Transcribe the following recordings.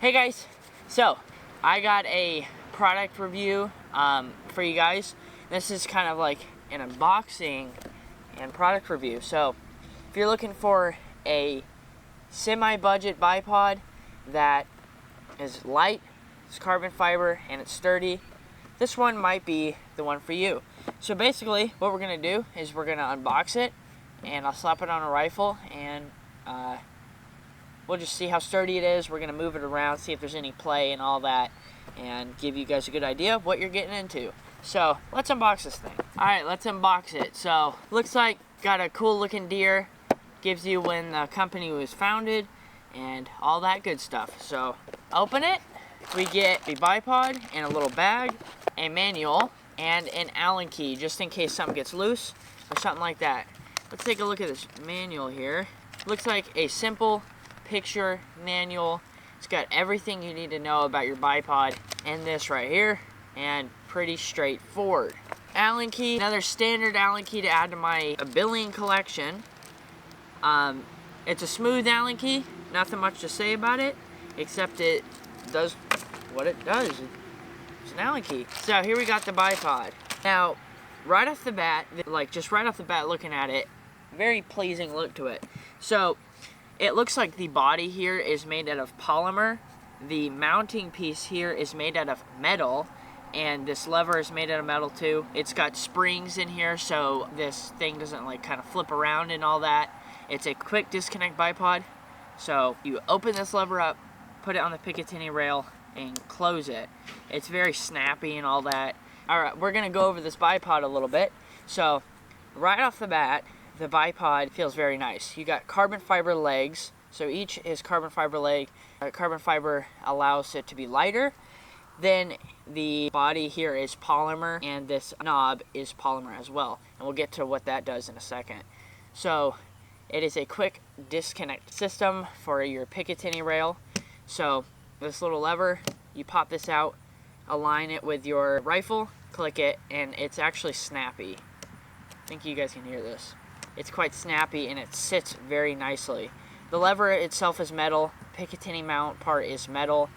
Hey guys, so I got a product review for you guys. This is kind of like an unboxing and product review. So if you're looking for a semi-budget bipod that is light, it's carbon fiber, and it's sturdy, this one might be the one for you. So basically what we're going to do is we're going to unbox it, and I'll slap it on a rifle, and we'll just see how sturdy it is. We're going to move it around, see if there's any play and all that, and give you guys a good idea of what you're getting into. So let's unbox this thing. Alright, let's unbox it. So looks like got a cool looking deer, gives you when the company was founded and all that good stuff. So open it. We get the bipod in a little bag, a manual, and an Allen key just in case something gets loose or something like that. Let's take a look at this manual here. Looks like a simple picture manual. It's got everything you need to know about your bipod in this right here, and pretty straightforward. Allen key, another standard Allen key to add to my billing collection. It's a smooth Allen key, nothing much to say about it, except it does what it does. It's an Allen key. So here we got the bipod. Now, right off the bat, looking at it, very pleasing look to it. So it looks like the body here is made out of polymer. The mounting piece here is made out of metal, and this lever is made out of metal too. It's got springs in here so this thing doesn't like kind of flip around and all that. It's a quick disconnect bipod. So you open this lever up, put it on the Picatinny rail, and close it. It's very snappy and all that. Alright, we're gonna go over this bipod a little bit. So right off the bat, the bipod feels very nice. You got carbon fiber legs, so each is carbon fiber leg. Carbon fiber allows it to be lighter. Then the body here is polymer, and this knob is polymer as well. And we'll get to what that does in a second. So it is a quick disconnect system for your Picatinny rail. So this little lever, you pop this out, align it with your rifle, click it, and it's actually snappy. I think you guys can hear this. It's quite snappy and it sits very nicely. The lever itself is metal. Picatinny mount part is metal.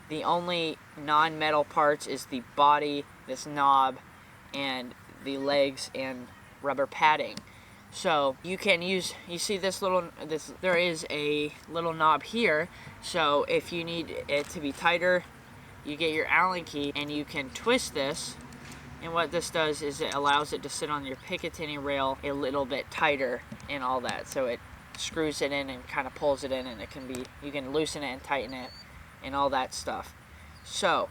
The only non-metal parts is the body, this knob, and the legs and rubber padding. So you can use, you see there is a little knob here. So if you need it to be tighter, you get your Allen key and you can twist this. And what this does is it allows it to sit on your Picatinny rail a little bit tighter and all that. So it screws it in and kind of pulls it in, and you can loosen it and tighten it and all that stuff. So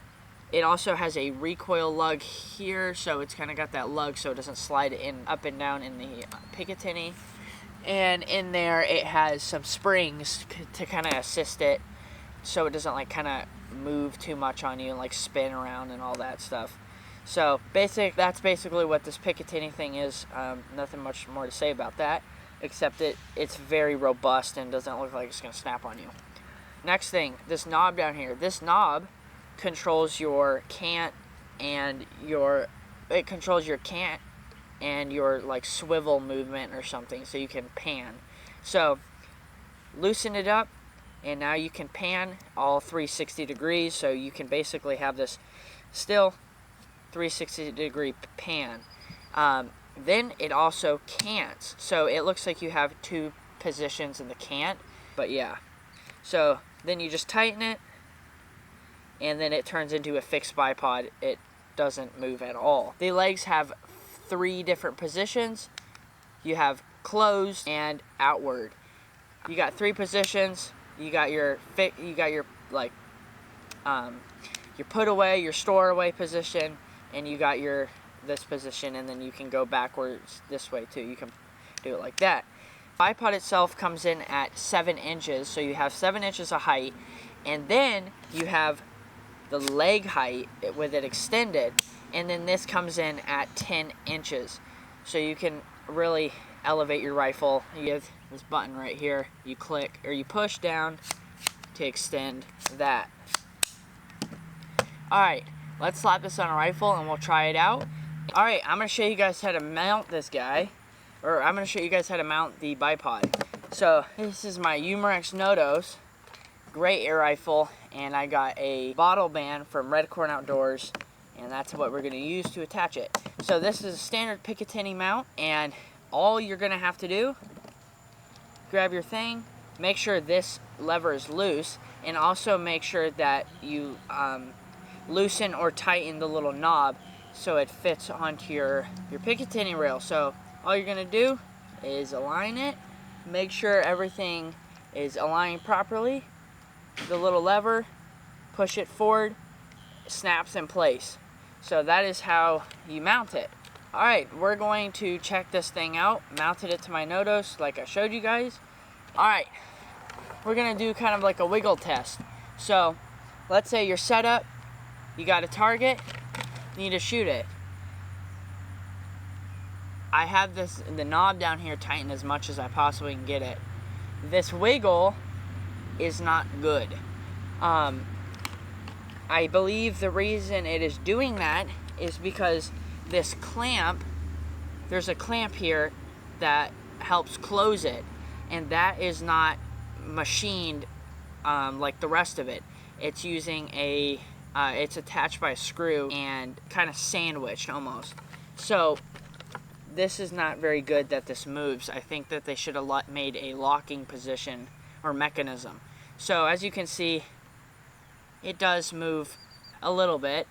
it also has a recoil lug here, so it's kind of got that lug so it doesn't slide in up and down in the Picatinny. And in there it has some springs to kind of assist it so it doesn't like kind of move too much on you and like spin around and all that stuff. So that's basically what this Picatinny thing is. Nothing much more to say about that, except it's very robust and doesn't look like it's going to snap on you. Next thing, this knob down here. This knob controls your cant and your like swivel movement or something, so you can pan. So loosen it up, and now you can pan all 360 degrees. So you can basically have this still 360 degree pan. Then it also cants, so it looks like you have two positions in the cant, but yeah. So then you just tighten it, and then it turns into a fixed bipod. It doesn't move at all. The legs have 3 different positions. You have closed and outward. You got 3 positions. You got your like your put away, your store away position, and you got this position, and then you can go backwards this way too. You can do it like that. Bipod itself comes in at 7 inches, so you have 7 inches of height, and then you have the leg height with it extended, and then this comes in at 10 inches. So you can really elevate your rifle. You have this button right here, you click or you push down to extend that. Alright, let's slap this on a rifle and we'll try it out. Alright, I'm going to show you guys how to mount this guy. Or I'm going to show you guys how to mount the bipod. So, this is my Umarex Notos. great air rifle, and I got a bottle band from Red Corn Outdoors, and that's what we're going to use to attach it. So this is a standard Picatinny mount, and all you're going to have to do, grab your thing, make sure this lever is loose, and also make sure that you loosen or tighten the little knob so it fits onto your Picatinny rail. So all you're going to do is align it, make sure everything is aligned properly. The little lever, push it forward, snaps in place. So that is how you mount it. Alright, we're going to check this thing out. Mounted it to my Notos like I showed you guys. Alright, we're going to do kind of like a wiggle test. So, let's say you're set up, you got a target, you need to shoot it. I have the knob down here tightened as much as I possibly can get it. This wiggle is not good. I believe the reason it is doing that is because this clamp, there's a clamp here that helps close it, and that is not machined like the rest of it. It's using it's attached by a screw and kind of sandwiched almost. So this is not very good that this moves. I think that they should have made a locking position or mechanism. So as you can see, it does move a little bit.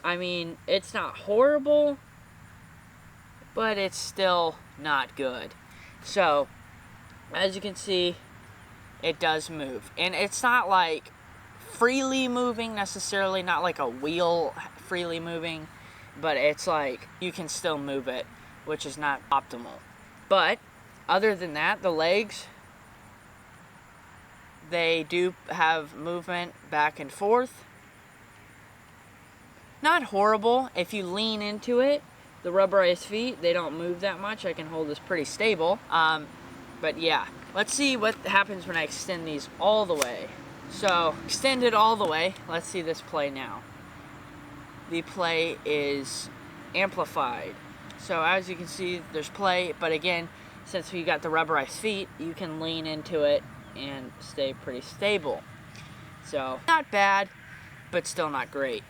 I mean, it's not horrible, but it's still not good. So as you can see, it does move. And it's not like freely moving necessarily, not like a wheel freely moving, but it's like you can still move it, which is not optimal. But other than that, the legs, they do have movement back and forth. Not horrible. If you lean into it, the rubberized feet, they don't move that much. I can hold this pretty stable. But yeah, let's see what happens when I extend these all the way. So, extend it all the way. Let's see this play now. The play is amplified. So as you can see, there's play, but again, since we got the rubberized feet, you can lean into it and stay pretty stable. So, not bad, but still not great.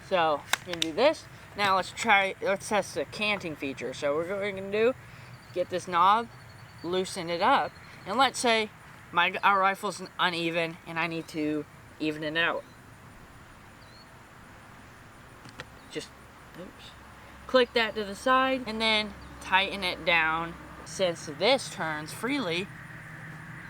So, we're gonna do this. Now let's test the canting feature. So what we're gonna do, get this knob, loosen it up, and let's say our rifle's uneven and I need to even it out. Just, oops. Click that to the side and then tighten it down. Since this turns freely,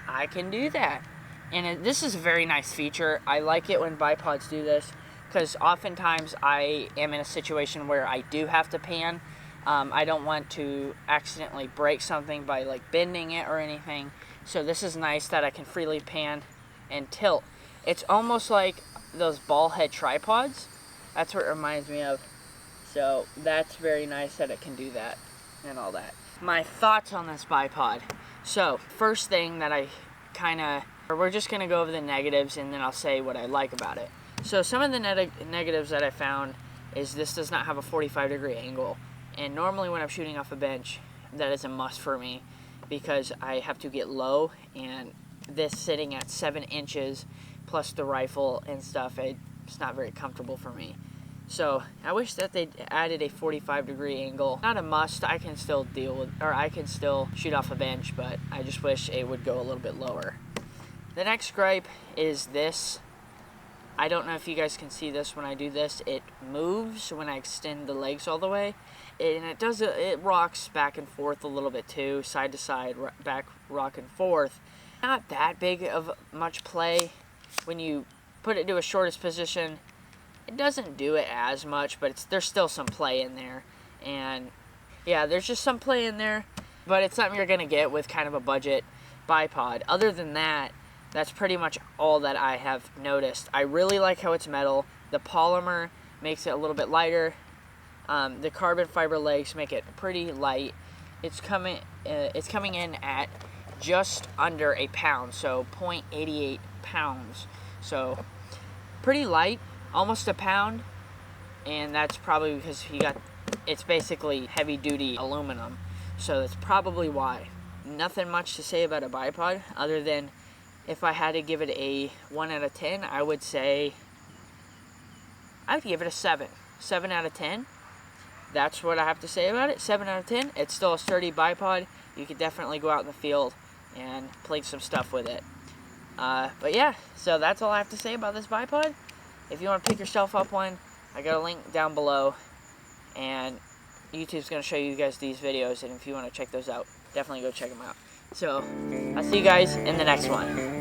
I can do that. And this is a very nice feature. I like it when bipods do this, because oftentimes I am in a situation where I do have to pan. I don't want to accidentally break something by like bending it or anything. So this is nice that I can freely pan and tilt. It's almost like those ball head tripods. That's what it reminds me of. So that's very nice that it can do that and all that. My thoughts on this bipod. So first thing that we're just gonna go over the negatives and then I'll say what I like about it. So some of the negatives that I found is this does not have a 45-degree angle. And normally when I'm shooting off a bench, that is a must for me because I have to get low, and this sitting at 7 inches plus the rifle and stuff, it's not very comfortable for me. So I wish that they added a 45-degree angle. Not a must. I can still I can still shoot off a bench, but I just wish it would go a little bit lower. The next gripe is this. I don't know if you guys can see this when I do this. It moves when I extend the legs all the way, and it rocks back and forth a little bit too, side to side, back, rock and forth. Not that big of much play. When you put it to a shortest position, it doesn't do it as much, but there's still some play in there. And yeah, there's just some play in there, but it's something you're gonna get with kind of a budget bipod. Other than that, that's pretty much all that I have noticed. I really like how it's metal. The polymer makes it a little bit lighter. The carbon fiber legs make it pretty light. It's coming in at just under a pound, so 0.88 pounds. So pretty light, almost a pound, and that's probably because it's basically heavy duty aluminum. So that's probably why. Nothing much to say about a bipod other than if I had to give it a 1 out of 10, I would say I'd give it a 7. 7 out of 10. That's what I have to say about it. 7 out of 10. It's still a sturdy bipod. You could definitely go out in the field and play some stuff with it. But yeah, so that's all I have to say about this bipod. If you want to pick yourself up one, I got a link down below, and YouTube's going to show you guys these videos, and if you want to check those out, definitely go check them out. So, I'll see you guys in the next one.